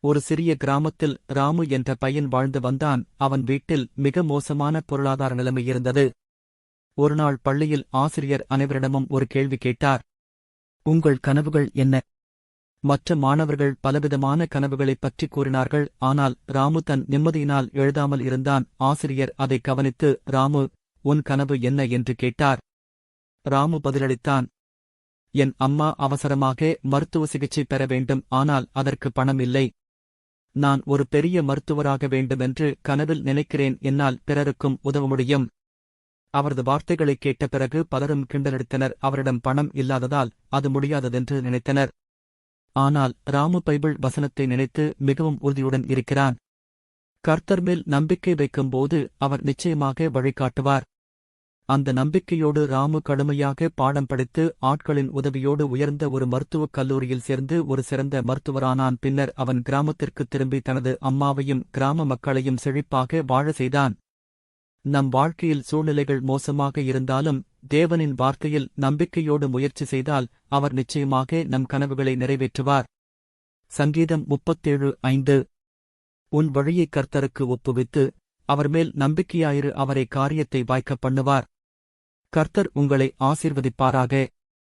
ஒரு சிறிய கிராமத்தில் ராமு என்ற பையன் வாழ்ந்து வந்தான். அவன் வீட்டில் மிக மோசமான பொருளாதார நிலைமை இருந்தது. ஒருநாள் பள்ளியில் ஆசிரியர் அனைவரிடமும் ஒரு கேள்வி கேட்டார். உங்கள் கனவுகள் என்ன? மற்ற மாணவர்கள் பலவிதமான கனவுகளைப் பற்றி கூறினார்கள். ஆனால் ராமு தன் நிம்மதியினால் எழுதாமல் இருந்தான். ஆசிரியர் அதை கவனித்து, ராமு, உன் கனவு என்ன என்று கேட்டார். ராமு பதிலளித்தான், என் அம்மா அவசரமாக மருத்துவ சிகிச்சை பெற வேண்டும். ஆனால் அதற்கு பணம் இல்லை. நான் ஒரு பெரிய மருத்துவராக வேண்டுமென்று கனவில் நினைக்கிறேன். என்னால் பிறருக்கும் உதவ முடியும். அவரது வார்த்தைகளைக் கேட்ட பிறகு பலரும் கிண்டலடித்தனர். அவரிடம் பணம் இல்லாததால் அது முடியாததென்று நினைத்தனர். ஆனால் ராமு பைபிள் வசனத்தை நினைத்து மிகவும் உறுதியுடன் இருக்கிறான். கர்த்தர் மேல் நம்பிக்கை வைக்கும்போது அவர் நிச்சயமாக வழிகாட்டுவார். அந்த நம்பிக்கையோடு ராமு கடுமையாக பாடம் படித்து ஆட்களின் உதவியோடு உயர்ந்த ஒரு மருத்துவக் கல்லூரியில் சேர்ந்து ஒரு சிறந்த மருத்துவரானான். பின்னர் அவன் கிராமத்திற்குத் திரும்பி தனது அம்மாவையும் கிராம மக்களையும் செழிப்பாக வாழ செய்தான். நம் வாழ்க்கையில் சூழ்நிலைகள் மோசமாக இருந்தாலும் தேவனின் வார்த்தையில் நம்பிக்கையோடு முயற்சி செய்தால் அவர் நிச்சயமாக நம் கனவுகளை நிறைவேற்றுவார். சங்கீதம் 37:5. உன் வழியை கர்த்தருக்கு ஒப்புவித்து அவர் மேல் நம்பிக்கையாயிரு, அவரை காரியத்தை வாய்க்கப் பண்ணுவார். கர்த்தர் உங்களை ஆசீர்வதிப்பாராக.